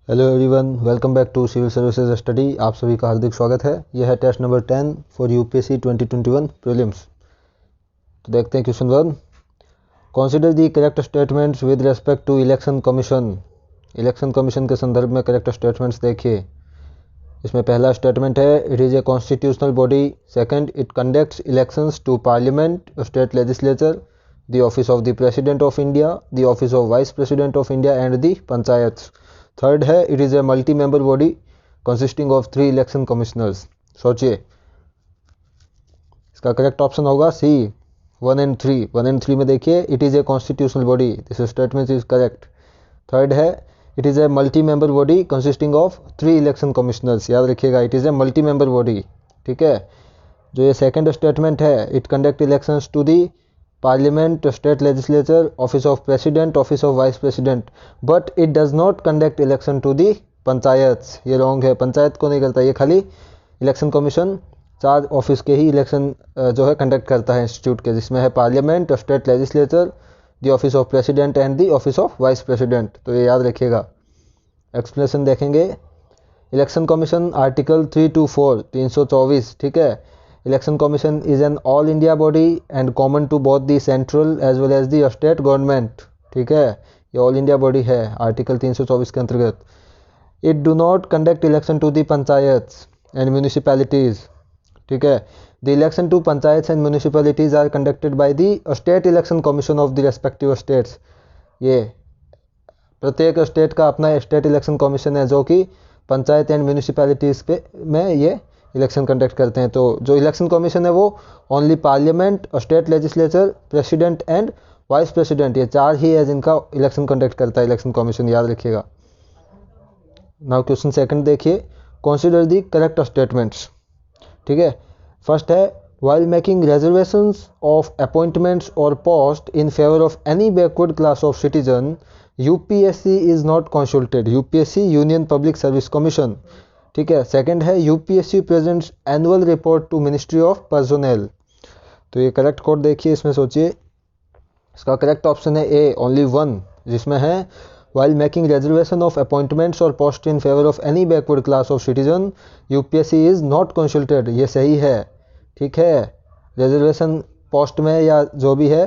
Hello everyone, welcome back to civil services study. आप सभी का हार्दिक स्वागत है। यह है test number 10 for UPSC 2021 prelims. तो देखते हैं question 1। Consider the correct statements with respect to election commission. Election commission के संदर्भ में करेक्ट स्टेटमेंट्स देखिए। इसमें पहला स्टेटमेंट है, it is a constitutional body. Second, it conducts elections to parliament, state legislature, the office of the president of India, the office of vice president of India and the panchayats. Third है, it is a multi member body consisting of 3 election commissioners. सोचिए, इसका correct option होगा सी 1 and 3। 1 and 3 में देखिए, it is a constitutional body, this statement is correct. Third है, it is a multi member body consisting of 3 election commissioners. याद रखिएगा, it is a multi member body. ठीक है। जो ये सेकंड स्टेटमेंट है, it conduct elections to the parliament, state legislature, office of president, office of vice president, but it does not conduct election to the panchayat. ये wrong है, पंचायत को नहीं करता, ये खाली इलेक्शन कमीशन 4 ऑफिस के ही इलेक्शन जो है कंडक्ट करता है इंस्टीट्यूट के, जिसमें है parliament, state legislature, the office of president and the office of vice president. तो ये याद रखिएगा। एक्सप्लेनेशन देखेंगे। Election commission article 324 324। ठीक है। Election commission is an all India body and common to both the central as well as the state government. ठीक है, ये ऑल इंडिया बॉडी है आर्टिकल 324 के अंतर्गत। It do not conduct election to the panchayats and municipalities. ठीक है, the election to panchayats and municipalities are conducted by the state election commission of the respective states. ये प्रत्येक स्टेट का अपना स्टेट इलेक्शन कमीशन है, जो कि पंचायत एंड म्यूनिसिपैलिटीज़ पे में ये इलेक्शन कंडक्ट करते हैं। तो जो इलेक्शन कमीशन है वो only parliament, state legislature, president and vice president, ये 4 ही है जिनका इलेक्शन कंडक्ट करता है इलेक्शन कमीशन। याद रखिएगा। नाउ क्वेश्चन सेकंड देखिए, कंसीडर दी करेक्ट स्टेटमेंट्स। ठीक है। फर्स्ट है, while making reservations of appointments or post in favor of any backward class of citizen, UPSC is not consulted। UPSC union public service commission. ठीक है। Second है, UPSC presents annual report to ministry of personnel. तो ये correct code देखिए, इसमें सोचिए। इसका correct option है ए ओनली 1, जिसमें है while making reservation of appointments or post in favor of any backward class of citizen, UPSC is not consulted। ये सही है। ठीक है, रिजर्वेशन पोस्ट में या जो भी है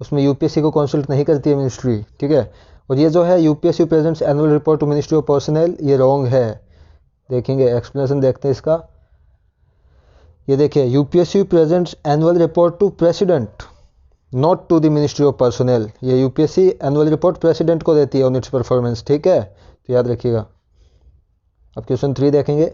उसमें यूपीएससी को कंसल्ट नहीं करती है मिनिस्ट्री। ठीक है। और ये जो है UPSC presents annual report to ministry of personnel, ये रॉन्ग है। देखेंगे, एक्सप्लेनेशन देखते हैं इसका। ये देखिए, UPSC presents annual report to president, not to the ministry of personnel. ये यूपीएससी एनुअल रिपोर्ट प्रेसिडेंट को देती है ऑन इट्स परफॉर्मेंस। ठीक है, तो याद रखिएगा। अब क्वेश्चन 3 देखेंगे,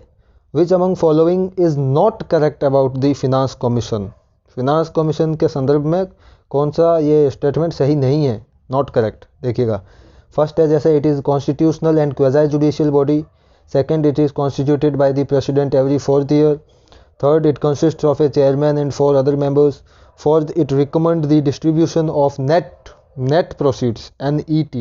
विच among following is not correct about the finance commission. Finance commission के संदर्भ में कौन सा ये स्टेटमेंट सही नहीं है, नॉट करेक्ट। देखिएगा। फर्स्ट है, जैसे it is constitutional and quasi judicial body. Second, it is constituted by the president every 4th year. Third, it consists of A chairman and 4 other members. Fourth, it recommend the distribution of net proceeds NET।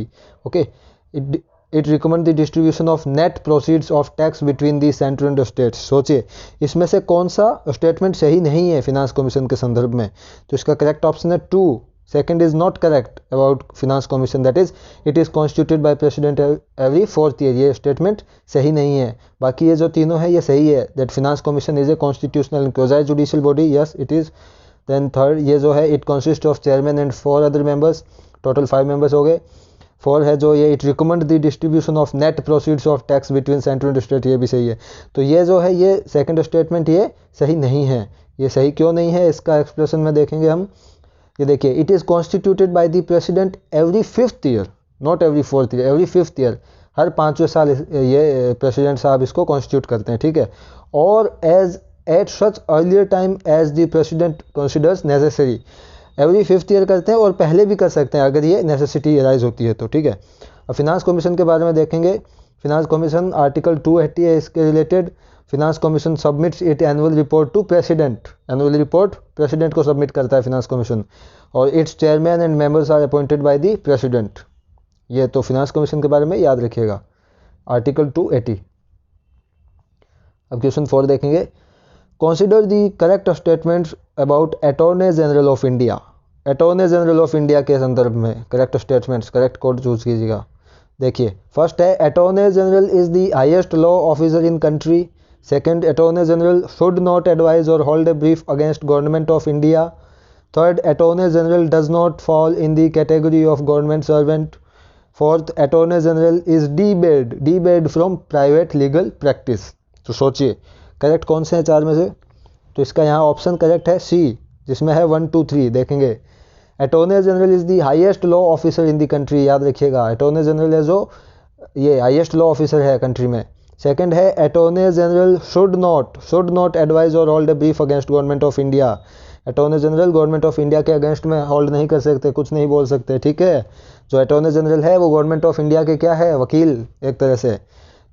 Okay, it recommend the distribution of net proceeds of tax between the centre and states. सोचिए, इसमें से कौन सा statement सही नहीं है finance commission के संदर्भ में। तो इसका करेक्ट ऑप्शन है 2। Second is not correct about finance commission, that is it is constituted by president every 4th year. ये स्टेटमेंट सही नहीं है। बाकी ये जो तीनों है ये सही है, that finance commission is a constitutional and quasi judicial body, yes it is. Then third, ये जो है it consist of chairman and 4 other members, total 5 members हो गए। 4 है जो ये it recommend the distribution of net proceeds of tax between central and state, ये भी सही है। तो ये जो है ये सेकंड स्टेटमेंट ये सही नहीं है। ये सही क्यों नहीं है, इसका एक्सप्लेनेशन में देखेंगे हम। ये देखिए, it is constituted by the president every 5th year, not every 4th year, every 5th year. हर 5वें साल ये प्रेसिडेंट साहब इसको कॉन्स्टिट्यूट करते हैं। ठीक है। और as at such earlier time as the president considers necessary. Every 5th year करते हैं और पहले भी कर सकते हैं अगर ये नेसेसिटी अराइज होती है तो। ठीक है। अब फिनांस कमीशन के बारे में देखेंगे। फिनांस कमीशन आर्टिकल 280 है इसके related. Finance commission submits it annual report to president. Annual report president को सबमिट करता है फिनांस कमीशन, और its chairman and members are appointed by the president. ये तो फिनांस कमीशन के बारे में याद रखिएगा, आर्टिकल 280। अब क्वेश्चन 4 देखेंगे, consider the correct statements about attorney general of India. Attorney general of India के संदर्भ में correct statements, correct code choose कीजिएगा। देखिए फर्स्ट है attorney general is the highest law officer in country. Second, attorney general should not advise or hold a brief against government of India. Third, attorney general does not fall in the category of government servant. Fourth, attorney general is debarred from private legal practice. तो सोचिए correct कौन से हैं चार में से? तो इसका यहाँ ऑप्शन करेक्ट है सी, जिसमें है 1 2 3। देखेंगे attorney general is the highest law officer in the country, याद रखिएगा अटॉर्नी जनरल है जो ये हाईएस्ट लॉ ऑफिसर है कंट्री में। सेकंड है attorney general should not advise or hold a brief against government of India. Attorney general government of India के against में होल्ड नहीं कर सकते, कुछ नहीं बोल सकते, ठीक है। जो अटॉर्नी जनरल है वो गवर्नमेंट ऑफ इंडिया के क्या है, वकील एक तरह से।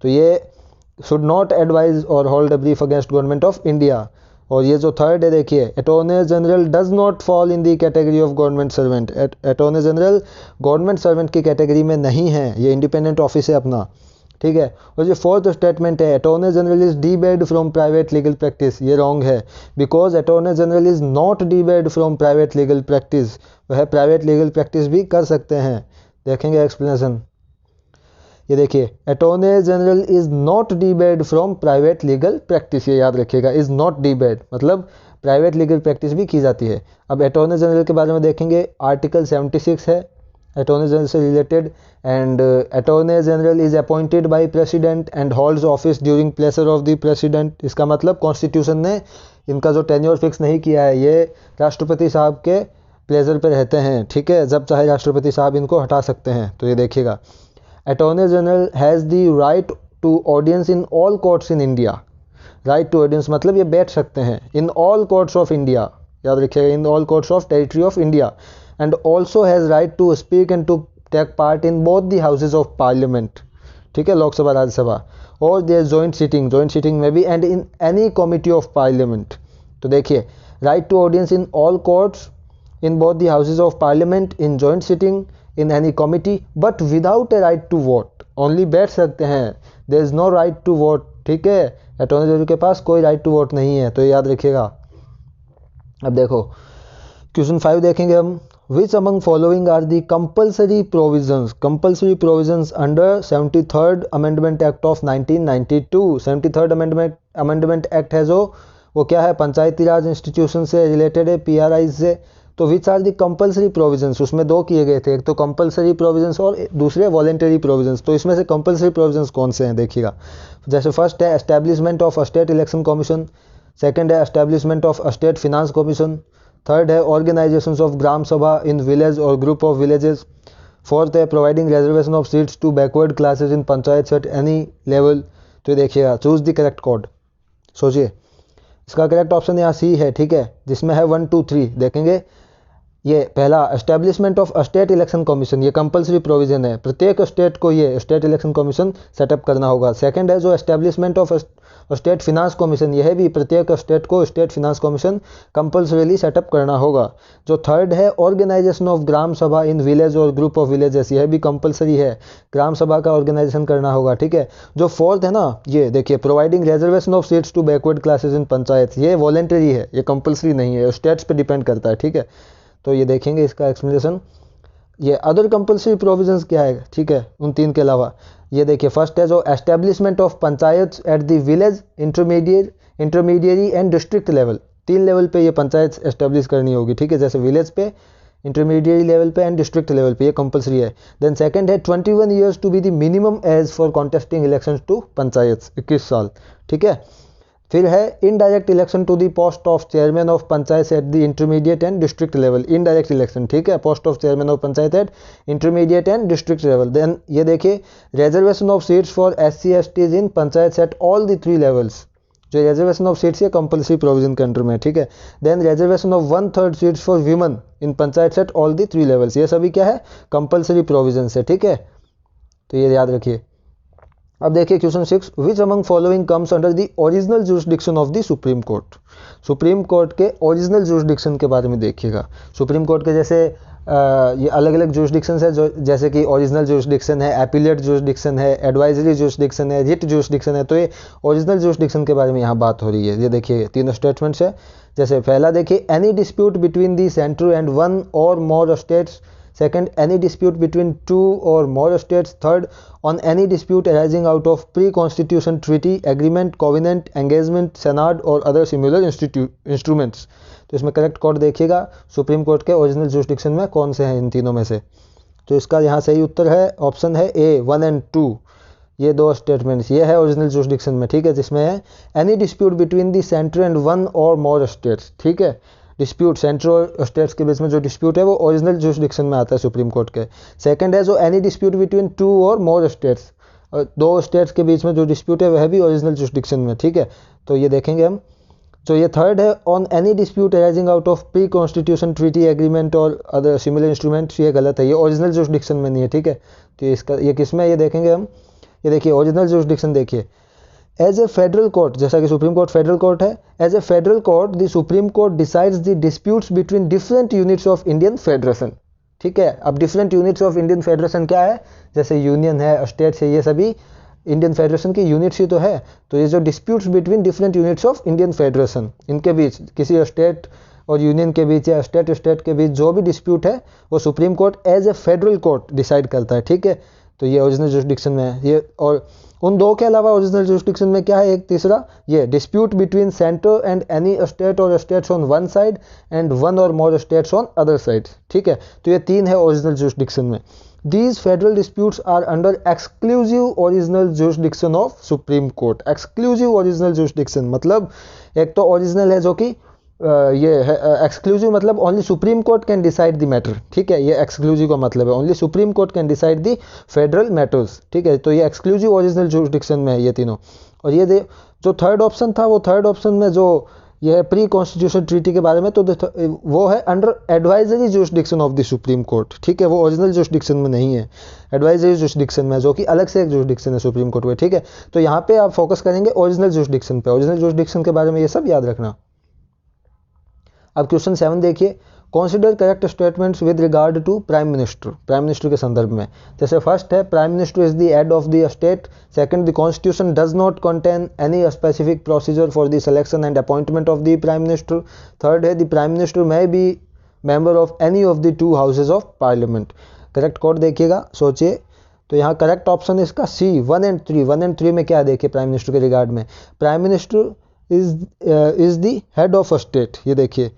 तो ये should not advise or hold a brief against government of India. और ये जो थर्ड है देखिए attorney general does not fall in the category of government servant. Attorney general government servant की कैटेगरी में नहीं है, ये इंडिपेंडेंट ऑफिस है अपना, ठीक है। और ये फोर्थ स्टेटमेंट है attorney general is debarred from private legal practice, ये रॉन्ग है। Because attorney general is not debarred from private legal practice, वह प्राइवेट लीगल प्रैक्टिस भी कर सकते हैं। देखेंगे एक्सप्लेनेशन, ये देखिए attorney general is not debarred from private legal practice, ये याद रखिएगा, इज नॉट डीबेड मतलब प्राइवेट लीगल प्रैक्टिस भी की जाती है। अब अटॉर्नी जनरल के बारे में देखेंगे, आर्टिकल 76 है अटॉर्नी जनरल से related. And attorney general is appointed by president and holds office during pleasure of the president. इसका मतलब कॉन्स्टिट्यूशन ने इनका जो टेन्योर फिक्स नहीं किया है, ये राष्ट्रपति साहब के प्लेजर पे रहते हैं, ठीक है, जब चाहे राष्ट्रपति साहब इनको हटा सकते हैं। तो ये देखिएगा attorney general has the right to audience in all courts in India. Right to audience मतलब ये बैठ सकते हैं in all courts of India, याद रखिएगा, in all courts of territory of India. And also has right to speak and to take part in both the houses of parliament, ठीक है, लोकसभा राज्यसभा, और देयर जॉइंट सीटिंग में भी, and in any committee of parliament. तो देखिए right to audience in all courts, in both the houses of parliament, in joint sitting, in any committee, but without a right to vote, only बैठ सकते हैं, there is no right to vote, ठीक है। Attorney general के पास कोई right to vote नहीं है, तो याद रखिएगा। अब देखो क्वेश्चन 5 देखेंगे हम, which among following are the compulsory provisions under 73rd amendment act of 1992। 73rd amendment act है जो वो क्या है, पंचायती राज इंस्टीट्यूशन से रिलेटेड है, PRI से। तो which are the compulsory provisions, उसमें दो किए गए थे, एक तो कंपल्सरी प्रोविजंस और दूसरे वॉलेंटरी प्रोविजंस। तो इसमें से कंपल्सरी प्रोविजंस कौन से हैं देखिएगा। जैसे फर्स्ट है establishment of state election commission, second है establishment of state finance commission, third है organisations of Gram Sabha in village or group of villages, fourth है providing reservation of seats to backward classes in panchayat at any level. तो देखिएगा choose the correct code, सोचिए इसका correct option यहाँ सी है, ठीक है, जिसमें है 1 2 3। देखेंगे ये पहला establishment of state election commission, ये कंपलसरी प्रोविजन है, प्रत्येक स्टेट को ये स्टेट इलेक्शन कमीशन सेटअप करना होगा। सेकंड है जो establishment of state finance commission, यह भी प्रत्येक स्टेट को state finance commission compulsorily setup करना होगा। जो थर्ड है organisation of Gram Sabha in village or group of villages, यह भी कंपल्सरी है, ग्राम सभा का ऑर्गेनाइजेशन करना होगा, ठीक है। जो फोर्थ है ना, ये देखिए providing reservation of seats to backward classes in panchayat, ये वॉलेंटरी है, ये कंपल्सरी नहीं है, स्टेट्स पे डिपेंड करता है, ठीक है। तो ये देखेंगे इसका एक्सप्लेनेशन। ये अदर कंपल्सरी प्रोविजंस क्या है, ठीक है, उन तीन के अलावा। ये देखिए फर्स्ट है जो establishment of panchayat at the village, intermediary and district level, 3 level पे ये पंचायत एस्टैब्लिश करनी होगी, ठीक है, जैसे विलेज पे, इंटरमीडिएट लेवल पे एंड डिस्ट्रिक्ट लेवल पे, ये कंपल्सरी है। देन सेकंड है 21 years to be the minimum age for contesting elections to panchayat, 21 साल, ठीक है। फिर है indirect election to the post of chairman of panchayat at the intermediate and district level, indirect election, ठीक है, post of chairman of panchayat at intermediate and district level. Then ये देखिए reservation of seats for SC STs in panchayat at all the 3 levels, जो reservation of seats ये compulsory provision के under में, ठीक है। Then reservation of 1/3 seats for women in panchayat at all the 3 levels, ये सभी क्या है, कंपल्सरी प्रोविजन है, ठीक है। तो ये याद रखिए। अब देखिए question 6, which among following comes under the original jurisdiction of the supreme court. Supreme court के ओरिजिनल जुरिस्डिक्शन के बारे में देखिएगा। सुप्रीम कोर्ट के जैसे ये अलग अलग जुरिस्डिक्शन है, जो जैसे कि ओरिजिनल जुरिस्डिक्शन है, एपीलेट जुरिस्डिक्शन है, एडवाइजरी जुरिस्डिक्शन है, रिट जुरिस्डिक्शन है। तो ये ओरिजिनल जुरिस्डिक्शन के बारे में यहाँ बात हो रही है। ये देखिए 3 स्टेटमेंट्स है। जैसे पहला देखिए any dispute between the centre and 1 or more states, second, any dispute between 2 or more states. Third, on any dispute arising out of pre constitution treaty, agreement, covenant, engagement, sanad or other similar instruments. तो इसमें correct code देखिएगा supreme court के original jurisdiction में कौन से हैं इन तीनों में से। तो इसका यहाँ सही उत्तर है ऑप्शन है ए 1 और 2, ये दो स्टेटमेंट्स, ये है ओरिजिनल जुरिसडिक्शन में, ठीक है, जिसमें है any dispute between the centre and 1 or more states, ठीक है। डिस्प्यूट सेंटर और स्टेट्स के बीच में जो डिस्प्यूट है वो ओरिजिनल जुरिसडिक्शन में आता है सुप्रीम कोर्ट के। सेकंड है जो any dispute between 2 or more states, दो स्टेट्स के बीच में जो डिस्प्यूट है वह भी ओरिजिनल जुरिसडिक्शन में, ठीक है। तो ये देखेंगे हम। तो ये थर्ड है on any dispute arising out of pre constitution treaty, agreement और अदर सिमिलर इंस्ट्रूमेंट्स, ये गलत है, ये ओरिजिनल जुरिसडिक्शन में नहीं है, ठीक है। तो इसका ये किस में, ये देखेंगे हम। ये देखिए ओरिजिनल जुरिसडिक्शन देखिए, एज ए फेडरल कोर्ट, जैसा कि सुप्रीम कोर्ट फेडरल कोर्ट है, as a federal court the supreme court decides the disputes between different units of Indian federation, ठीक है। अब different units of Indian federation क्या है, जैसे यूनियन है, स्टेट्स है, ये सभी इंडियन फेडरेशन की यूनिट्स ही तो है। तो ये जो disputes between different units of Indian federation, इनके बीच किसी स्टेट और यूनियन के बीच या स्टेट के बीच जो भी डिस्प्यूट है वो supreme court as a federal court decide करता है, ठीक है। तो ये ओरिजिनल जुरिसडिक्शन में है ये। और उन दो के अलावा ओरिजिनल जुरिसडिक्शन में क्या है, एक तीसरा, ये dispute between centre and any state or states on one side and 1 or more states on other side, ठीक है। तो ये 3 है ओरिजिनल जुरिसडिक्शन में। These federal disputes are under exclusive original jurisdiction of Supreme Court। exclusive original jurisdiction मतलब एक तो original है जो कि ये है एक्सक्लूसिव, मतलब only supreme court can decide the matter, ठीक है। ये एक्सक्लूसिव का मतलब है only supreme court can decide the federal matters, ठीक है। तो ये एक्सक्लूसिव ओरिजिनल जुरिसडिक्शन में है ये तीनों। और ये जो थर्ड ऑप्शन था, वो थर्ड ऑप्शन में जो ये है प्री कॉन्स्टिट्यूशन ट्रीटी के बारे में, तो वो है under advisory jurisdiction of the supreme court, ठीक है। वो ओरिजिनल जुरिसडिक्शन में नहीं है, एडवाइजरी जुरिसडिक्शन में, जो कि अलग से एक जुरिसडिक्शन है सुप्रीम कोर्ट में, ठीक है। तो यहाँ पे आप फोकस करेंगे ओरिजिनल जुरिसडिक्शन पे, ओरिजिनल जुरिसडिक्शन के बारे में ये सब याद रखना। अब क्वेश्चन 7 देखिए, consider correct statements with regard to prime minister, prime minister के संदर्भ में। जैसे फर्स्ट है prime minister is the head of the state. Second, the constitution does not contain any specific procedure for the selection and appointment of the prime minister. Third है the prime minister may be member of any of the 2 houses of parliament. Correct code देखिएगा, सोचिए। तो यहाँ correct option है इसका सी 1 और 3। 1 और 3 में क्या देखिए प्राइम मिनिस्टर के रिगार्ड में, prime minister is the head of state, ये देखिए।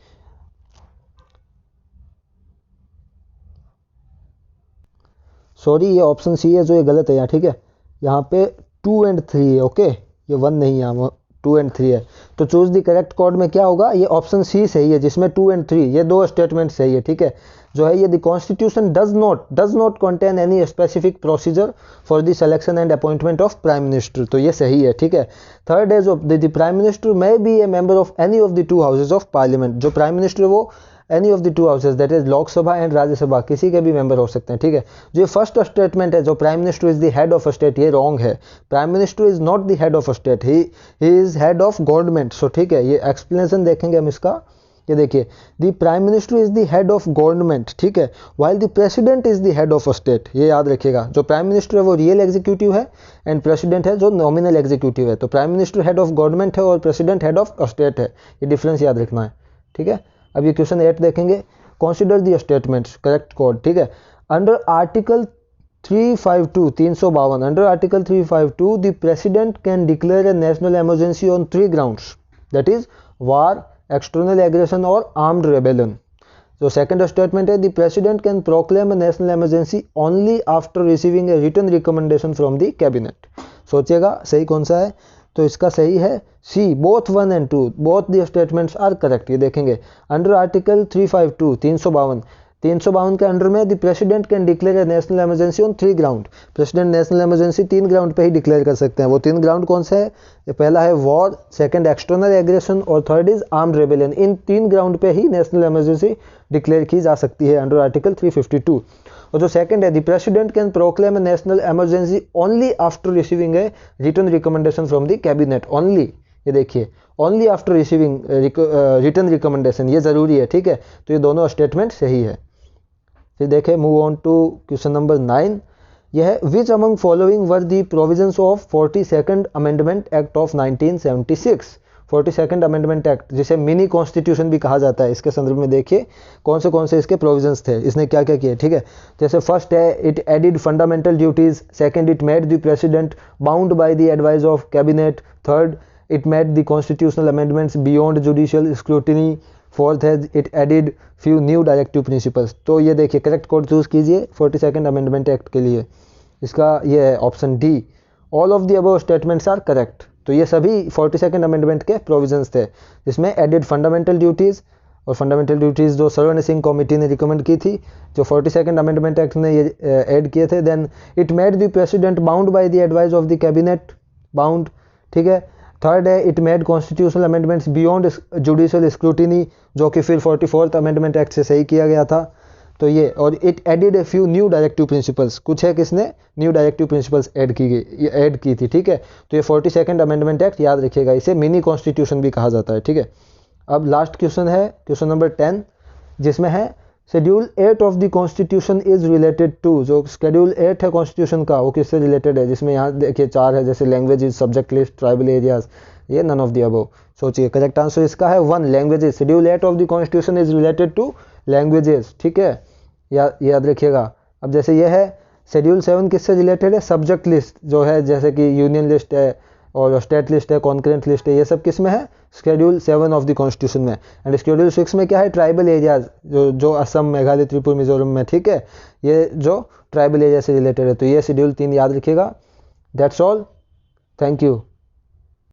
सॉरी, ये ऑप्शन सी है जो ये गलत है यहाँ, ठीक है। यहाँ पे 2 और 3 है, ओके, ये 1 नहीं है, यहाँ 2 और 3 है। तो चूज द करेक्ट कोड में क्या होगा, ये ऑप्शन सी सही है जिसमें 2 और 3 ये दो स्टेटमेंट सही है, ठीक है। जो है ये the constitution does not contain any specific procedure for the selection and appointment of prime minister, तो ये सही है, ठीक है। थर्ड है जो the prime minister may B A member of any of the 2 houses of parliament. जो prime minister वो any of the 2 houses, that is Lok Sabha and Rajya Sabha, किसी के भी मेंबर हो सकते हैं, ठीक है। जो ये फर्स्ट स्टेटमेंट है जो prime minister is the head of state, ये रॉन्ग है। Prime minister is not the head of state, he is head of government. So ठीक है, ये एक्सप्लेनेशन देखेंगे हम इसका। ये देखिए, the prime minister is the head of government, ठीक है, while the president is the head of state. ये याद रखिएगा, जो प्राइम मिनिस्टर है वो रियल एग्जीक्यूटिव है एंड प्रेसिडेंट है जो नॉमिनल एग्जीक्यूटिव है। तो prime minister head of government है और प्रेसिडेंट हेड ऑफ स्टेट है, ये डिफरेंस याद रखना है, ठीक है। अब ये क्वेश्चन 8 देखेंगे, consider the statements, correct code, ठीक है। Under article 352 under article 352 the president can declare a national emergency on 3 grounds, that is war, external aggression और आर्म्ड रेबेलियन। जो सेकंड स्टेटमेंट है, the president can proclaim a national emergency only after receiving a written recommendation from the cabinet. सोचिएगा सही कौन सा है, तो इसका सही है सी, बोथ 1 और 2, both the statements are correct. ये देखेंगे, अंडर आर्टिकल 352 352 के अंडर में the president can declare a national emergency on 3 ground. President national emergency 3 ground पे ही डिक्लेयर कर सकते हैं। वो 3 ग्राउंड कौन से है, पहला है वॉर, सेकंड एक्सटर्नल एग्रेशन और third is armed rebellion. In 3 ground पे ही नेशनल इमरजेंसी डिक्लेयर की जा सकती है अंडर आर्टिकल 352। और जो सेकंड है, the president can proclaim a national emergency only after receiving a written recommendation from the cabinet. Only, ये देखिए, only after receiving written recommendation, ये जरूरी है, ठीक है। तो ये दोनों स्टेटमेंट सही है। फिर देखें, move on to question number 9। यह है, which among following were the provisions of 42nd amendment act of 1976। 42nd amendment act, जिसे मिनी कॉन्स्टिट्यूशन भी कहा जाता है, इसके संदर्भ में देखिए कौन से इसके प्रोविजंस थे, इसने क्या क्या किए, ठीक है। जैसे फर्स्ट है, it added fundamental duties. Second, it made the president bound by the advice of cabinet. Third, it made the constitutional amendments beyond judicial scrutiny. Fourth है, it added few new directive principles. तो ये देखिए correct code choose कीजिए 42nd amendment act के लिए, इसका ये है option D. All of the above statements are correct. तो ये सभी 42nd अमेंडमेंट के प्रोविजंस थे, जिसमें एडिड फंडामेंटल ड्यूटीज़, और फंडामेंटल ड्यूटीज़ जो सरोन सिंह कमेटी ने रिकमेंड की थी, जो 42nd अमेंडमेंट एक्ट ने ये ऐड किए थे। Then it made the president bound by the advice of the cabinet, bound, ठीक है। थर्ड है, it made constitutional amendments beyond judicial scrutiny, जो कि फिर 44th अमेंडमेंट एक्ट से सही किया गया था। तो ये, और it added a few new directive principles, कुछ है किसने न्यू डायरेक्टिव प्रिंसिपल्स ऐड की थी, ठीक है। तो ये 42nd अमेंडमेंट एक्ट याद रखिएगा, इसे मिनी कॉन्स्टिट्यूशन भी कहा जाता है, ठीक है। अब लास्ट क्वेश्चन है क्वेश्चन नंबर 10, जिसमें है schedule 8 of the constitution is related to. जो शेड्यूल 8 है कॉन्स्टिट्यूशन का, वो किससे रिलेटेड है, जिसमें यहाँ देखिए 4 है, जैसे languages, subject list, tribal areas, ये नन ऑफ द अबव। सोचिए करेक्ट आंसर इसका है 1, languages. Schedule 8 of the constitution is related to languages, ठीक है, याद रखिएगा। अब जैसे ये है शेड्यूल 7 किससे रिलेटेड है, सब्जेक्ट लिस्ट जो है, जैसे कि यूनियन लिस्ट है और स्टेट लिस्ट है, कॉन्करेंट लिस्ट है, ये सब किस में है, शेड्यूल 7 ऑफ द कॉन्स्टिट्यूशन में। एंड शेड्यूल 6 में क्या है, ट्राइबल एरियाज, जो असम, मेघालय, त्रिपुरा, मिजोरम में, ठीक है, ये जो ट्राइबल एरिया से रिलेटेड है। तो ये शेड्यूल 3 याद रखिएगा। That's all, thank you.